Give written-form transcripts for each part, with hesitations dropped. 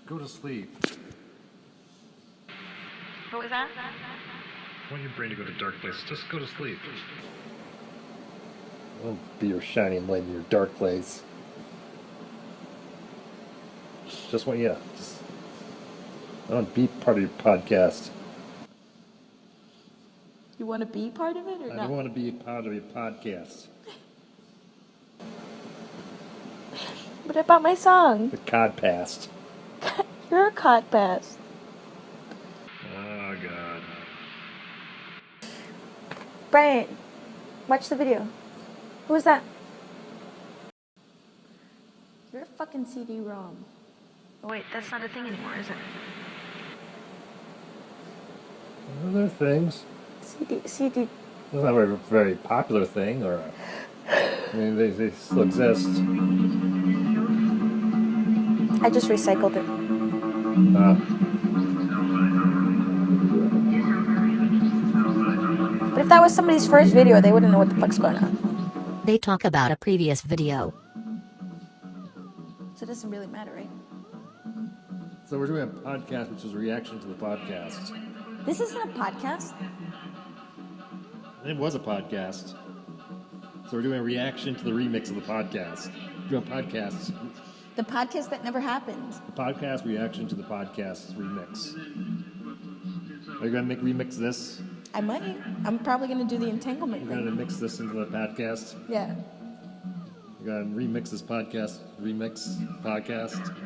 Go to sleep. What was that? I want your brain to go to dark places. Just go to sleep. I won't be your shining light in your dark place. Just want, yeah. I want to be part of your podcast. You want to be part of it or I not? don't want to be part of your podcast. What about my song? The Codcast. You're a codpass. Oh, God. Brian, watch the video. Who was that? You're a fucking CD-ROM. Oh, wait, that's not a thing anymore, is it? Other things. CD. It's not a very popular thing, or I mean, they still exist. I just recycled it. But if that was somebody's first video, they wouldn't know what the fuck's going on. They talk about a previous video. So it doesn't really matter, right? So we're doing a podcast, which is a reaction to the podcast. This isn't a podcast. It was a podcast. So we're doing a reaction to the remix of the podcast. We're doing podcasts. The podcast that never happened. The podcast reaction to the podcast remix. Are you going to remix this? I might. I'm probably going to do the entanglement You're thing. going to mix this into the podcast? Yeah. You're going to remix this podcast? Podcast?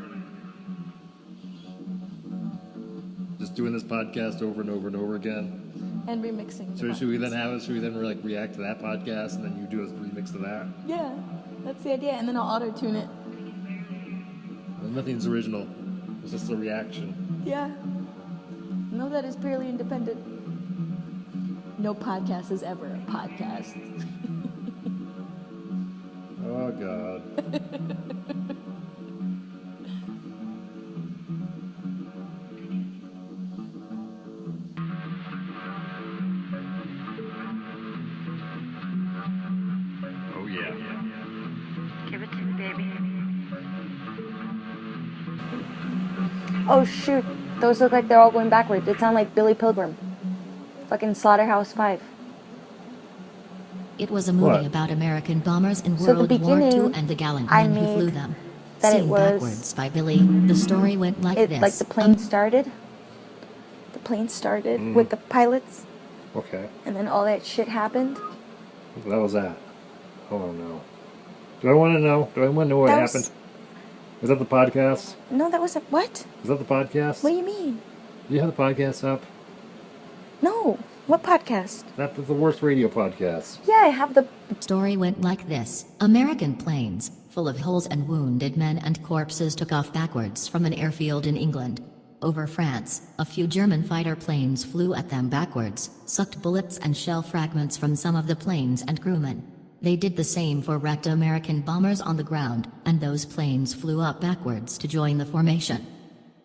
Just doing this podcast over and over and over again? And remixing. So should we then like react to that podcast and then you do a remix to that? Yeah, that's the idea. And then I'll auto-tune it. Nothing's original. It's just a reaction. Yeah. No, that is purely independent. No podcast is ever a podcast. Oh, God. Oh, yeah. Give it to me, baby. Oh, shoot. Those look like they're all going backwards. It sounds like Billy Pilgrim. Fucking Slaughterhouse 5. It was a movie What? about American bombers in So the World War beginning, II and the gallant I men who made flew them. that it Seen was- backwards by Billy, the story went like this. Like the plane started. The plane started with the pilots. Okay. And then all that shit happened. What was that? I don't know. Do I want to know? Do I want to know what That was- happened? Was that the podcast? No, that wasn't. What? Is that the podcast? What do you mean? Do you have the podcast up? No. What podcast? That was the worst radio podcast. Yeah, I have the. Story went like this. American planes, full of holes and wounded men and corpses, took off backwards from an airfield in England. Over France, a few German fighter planes flew at them backwards, sucked bullets and shell fragments from some of the planes and crewmen. They did the same for wrecked American bombers on the ground, and those planes flew up backwards to join the formation.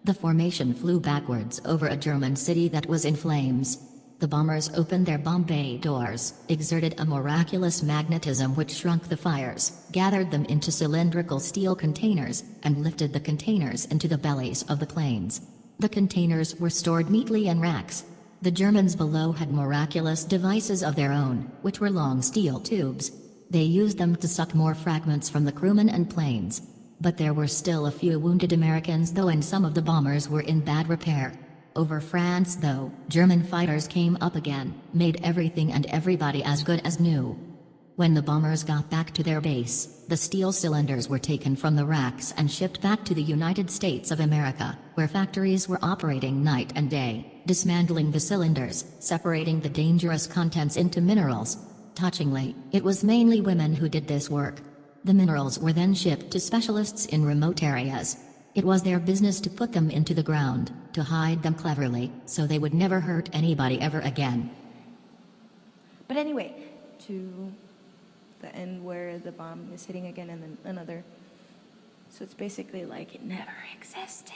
The formation flew backwards over a German city that was in flames. The bombers opened their bomb bay doors, exerted a miraculous magnetism which shrunk the fires, gathered them into cylindrical steel containers, and lifted the containers into the bellies of the planes. The containers were stored neatly in racks. The Germans below had miraculous devices of their own, which were long steel tubes. They used them to suck more fragments from the crewmen and planes. But there were still a few wounded Americans though, and some of the bombers were in bad repair. Over France though, German fighters came up again, made everything and everybody as good as new. When the bombers got back to their base, the steel cylinders were taken from the racks and shipped back to the United States of America, where factories were operating night and day, dismantling the cylinders, separating the dangerous contents into minerals. Touchingly, it was mainly women who did this work. The minerals were then shipped to specialists in remote areas. It was their business to put them into the ground, to hide them cleverly, so they would never hurt anybody ever again. But anyway, to the end where the bomb is hitting again and then another. So it's basically like it never existed.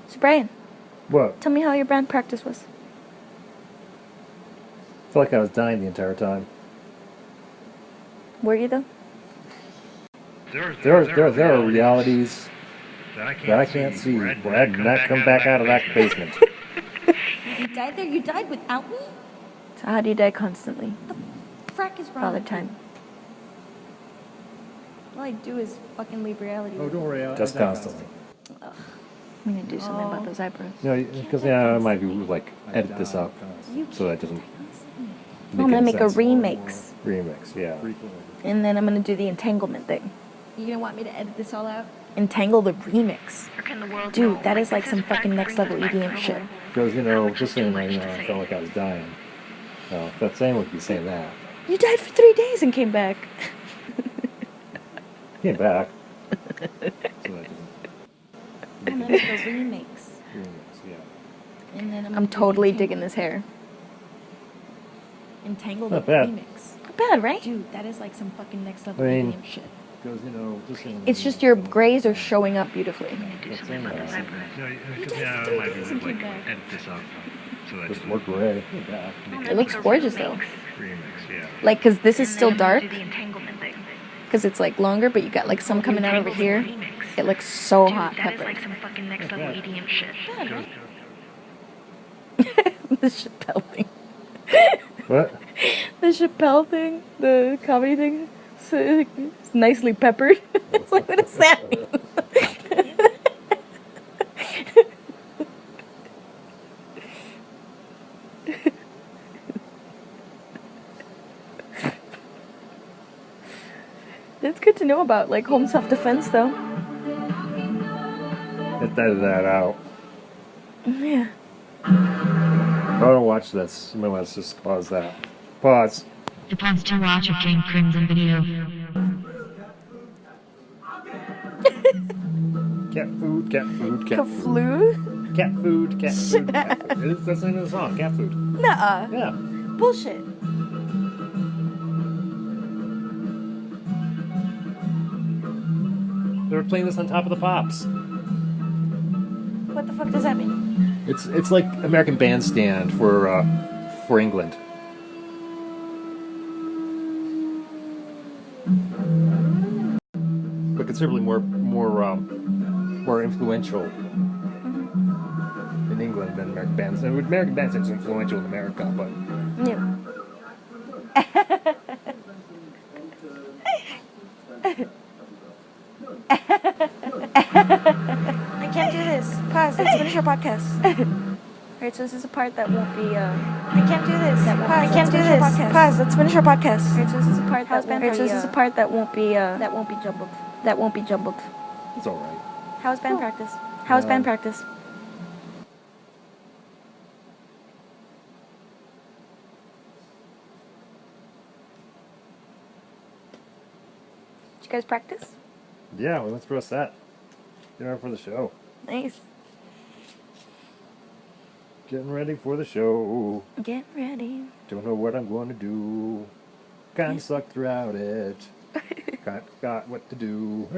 So Brian, What? tell me how your band practice was. I felt like I was dying the entire time. Were you though? There are realities that I can't see. Brad did not come back out of that basement. You died there? You died without me? So how do you die constantly? The frack is wrong All the with you? time. All I do is fucking leave reality. Oh, don't worry. Just constantly. I'm gonna do something about those eyebrows. Because I might be like edit this up so that doesn't. I'm gonna make a sense. remix. Remix, yeah. And then I'm gonna do the entanglement thing. You gonna want me to edit this all out? Entangle the remix. Dude, that is like some fucking next level EDM shit. Because just saying right now, I felt like I was dying. No, that same would be saying that. You died for 3 days and came back. Came back. So that doesn't. I'm gonna make a remix. Remix, yeah. And then I'm totally digging this hair. Entangle Not the bad. remix. Not bad, right? Dude, that is like some fucking next level I mean- EDM shit. Because just saying. It's just your grays are showing up beautifully. That same would be saying You died for 3 days and came back. just more gray. Came back. It looks gorgeous though. Remix, yeah. Like, cause this is still dark. Cause it's like longer, but you got like some coming out over here. It looks so hot peppered. The Chappelle thing. What? The Chappelle thing. The comedy thing. So, it's nicely peppered. It's like, what does that mean? That's good to know about, like, home self-defense, though. Let's edit that out. Yeah. I don't watch this. You might want to just pause that. Pause. Depends to watch a King Crimson video. Cat food, cat food, cat food. Kaflu? Cat food, cat food, cat food. That's the name of the song, cat food. Nuh-uh. Yeah. Bullshit. They were playing this on Top of the Pops. What the fuck does that mean? It's like American Bandstand for England. But considerably more influential in England than American Bandstand. American Bandstand is influential in America, but Yeah. I can't do this. Pause. Let's finish our podcast. Alright, so this is a part that won't be, I can't do this. Pause. I can't do this. Pause. Let's finish our podcast. Alright, so this is a part that won't be, so this is a part that won't be, that won't be jumbled. that won't be jumbled. it's all right. How's band practice? How's band practice? Did you guys practice? Yeah, we went through a set. Getting ready for the show. Nice. Getting ready for the show. Get ready. Don't know what I'm going to do. Kind of sucked throughout it. Got what to do.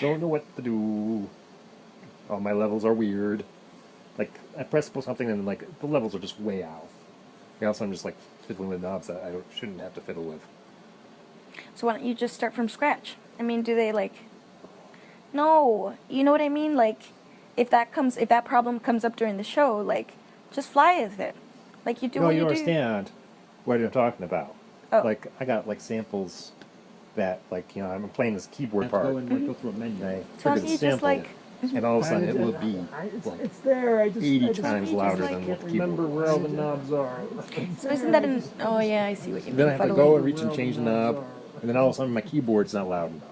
Don't know what to do. All my levels are weird. Like, I press something and like the levels are just way off. Also, I'm just like fiddling with knobs that shouldn't have to fiddle with. So why don't you just start from scratch? I mean, do they like... No, you know what I mean? Like, if that problem comes up during the show, like, just fly with it. Like, you do No, what you you do. understand what I'm talking about. Oh. Like, I got like samples that, like, I'm playing this keyboard part. Go through a menu. And I So why freaking don't you just, sample like... it, and all of a sudden it will be like It's there. I just 80 I just times louder than what the remember keyboard. where all the knobs are. So isn't that an... Oh, yeah, I see what you mean. Then I have to Fuddling. go and reach and change the knob, and then all of a sudden my keyboard's not loud enough.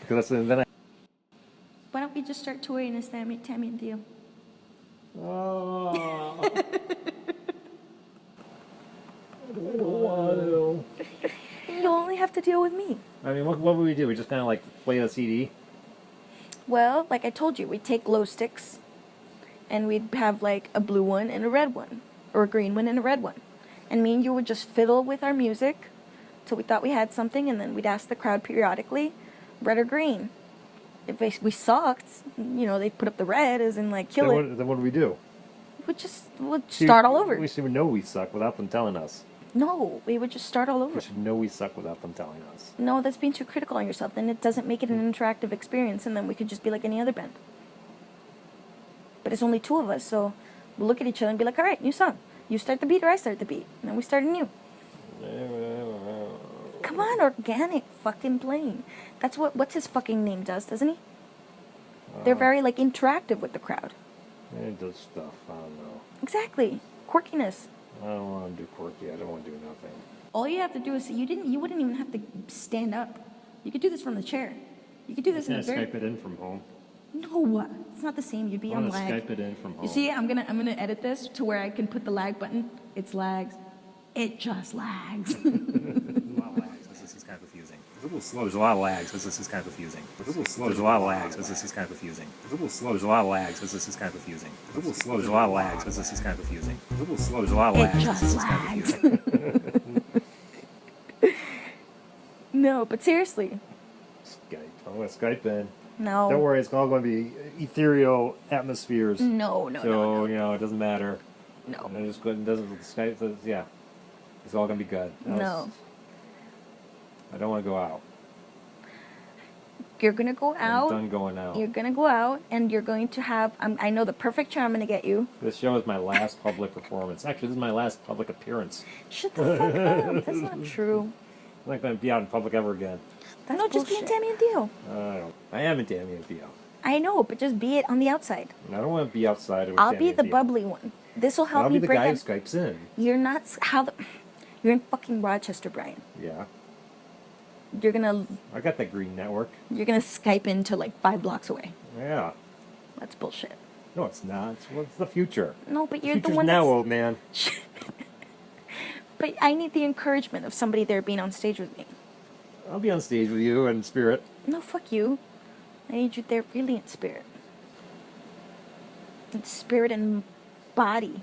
Because then I. Why don't we just start touring as Tammy and Theo? Oh. I don't want to. You'll only have to deal with me. I mean, what would we do? We just kind of like play the CD? Well, like I told you, we'd take glow sticks, and we'd have like a blue one and a red one, or a green one and a red one. And me and you would just fiddle with our music till we thought we had something, and then we'd ask the crowd periodically, red or green. If we sucked, they'd put up the red as in like kill it. Then what do we do? We'd start all over. We should know we suck without them telling us. No, we would just start all over. We should know we suck without them telling us. No, that's being too critical on yourself. Then it doesn't make it an interactive experience, and then we could just be like any other band. But it's only two of us, so we'll look at each other and be like, all right, new song. You start the beat or I start the beat. And then we start anew. Come on, organic fucking playing. That's what's his fucking name does, doesn't he? They're very, like, interactive with the crowd. It does stuff. I don't know. Exactly. Quirkiness. I don't want to do quirky. I don't want to do nothing. All you have to do is you wouldn't even have to stand up. You could do this from the chair. You could do this in Can't the very... Skype it in from home. No, it's not the same. You'd be I on want to lag. Skype it in from home. You see, I'm gonna edit this to where I can put the lag button. It's lags. It just lags. There's a lot of lags. This is kind of confusing. It's a little slow. There's a lot of lags. This is kind of confusing. It's a little slow. There's a lot of lags. This is kind of confusing. It's a little slow. There's a lot of lags. This is kind of confusing. It's a little slow. There's a lot of lags. This is kind of confusing. It's a little slow. There's a lot of It lags. just This is kind of lags. confusing. No, but seriously, Skype. I'm going to Skype in. no. Don't worry. It's all going to be ethereal atmospheres. No, So, you know, it doesn't matter. no. And I just go and doesn't Skype. Says, yeah. It's all going to be good. No. I don't want to go out. You're gonna go I'm out. done going out. You're gonna go out, and you're going to have. I know the perfect chair I'm gonna get you. This show is my last public performance. Actually, this is my last public appearance. Shut the fuck up. That's not true. I'm not going to be out in public ever again. That's no, just be in Tammy and Theo. I am in Tammy and Theo. I know, but just be it on the outside. And I don't want to be outside with I'll Tammy be and the Theo. bubbly one. This will help I'll me be the break guy who out. Skypes in. You're not you're in fucking Rochester, Brian. Yeah. You're gonna I got that green network. Skype into like 5 blocks away. Yeah. That's bullshit. No, it's not. It's the future. No, but The you're the future's one now, that's... old man. But I need the encouragement of somebody there being on stage with me. I'll be on stage with you in spirit. No, fuck you. I need you there really in spirit. In spirit and body.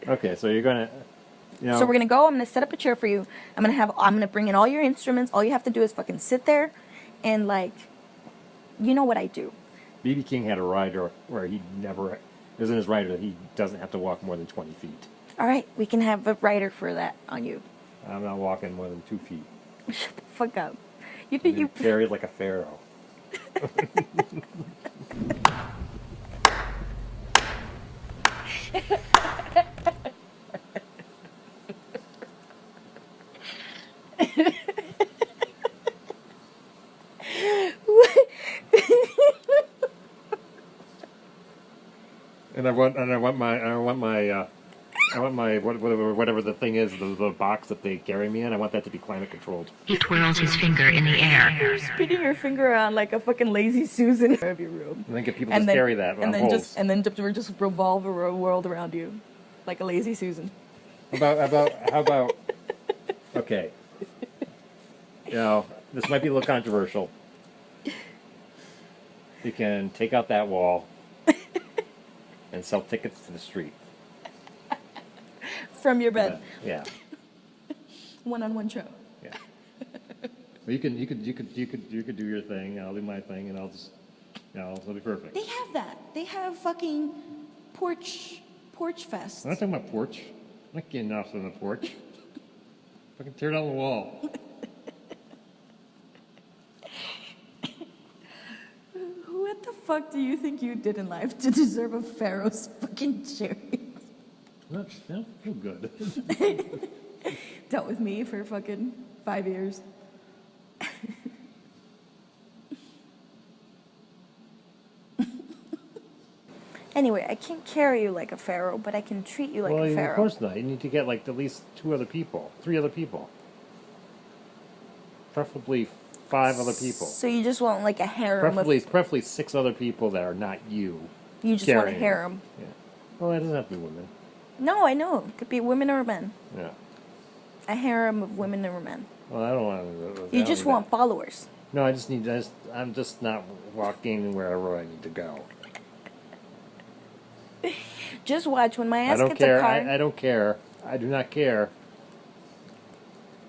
Okay, so you're going to... You know, So we're gonna go. I'm gonna set up a chair for you. I'm gonna bring in all your instruments. All you have to do is fucking sit there, and like, you know what I do. B.B. King had a rider where he never... It was in his rider that he doesn't have to walk more than 20 feet. All right, we can have a rider for that on you. I'm not walking more than 2 feet. Shut the fuck up. You You carried like a pharaoh. And I want my whatever the thing is, the box that they carry me in. I want that to be climate controlled. He twirls his finger in the air. spinning your finger around like a fucking lazy Susan. That'd be real. And then get people to carry that on holes. And then just revolve a world around you, like a lazy Susan. How about? Okay. You know, this might be a little controversial. You can take out that wall and sell tickets to the street. From your bed, Yeah. one-on-one show. Yeah. Well, you could do your thing. I'll do my thing, and I'll just, it'll be perfect. They have that. They have fucking porch fest. I'm not talking about porch. I'm not getting off on the porch. Fucking tear down the wall. What the fuck do you think you did in life to deserve a pharaoh's fucking cherry? Not feel good. Dealt with me for fucking 5 years. Anyway, I can't carry you like a pharaoh, but I can treat you like a Of pharaoh. course not. You need to get like at least 3 other people, preferably 5 other people. So you just want like a harem Preferably 6 other people that are not you. You just want a carrying. harem. Yeah. Well, it doesn't have to be women. No, I know. It could be women or men. Yeah. A harem of women or men. Well, I don't want to. You just want followers. No, I'm just not walking wherever I need to go. Just watch when my ass I don't gets care. a car. I don't care. I do not care.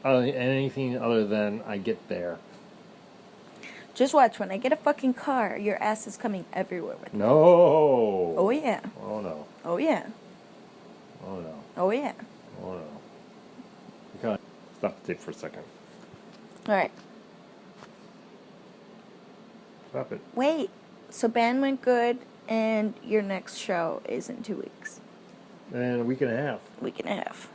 Anything other than I get there. Just watch when I get a fucking car. Your ass is coming everywhere with me. No. Oh yeah. Oh no. Oh yeah. Oh no. Oh yeah. Oh no. Okay. Stop the tape for a second. All right. Stop it. Wait. So band went good, and your next show is in 2 weeks. And a week and a half. Week and a half.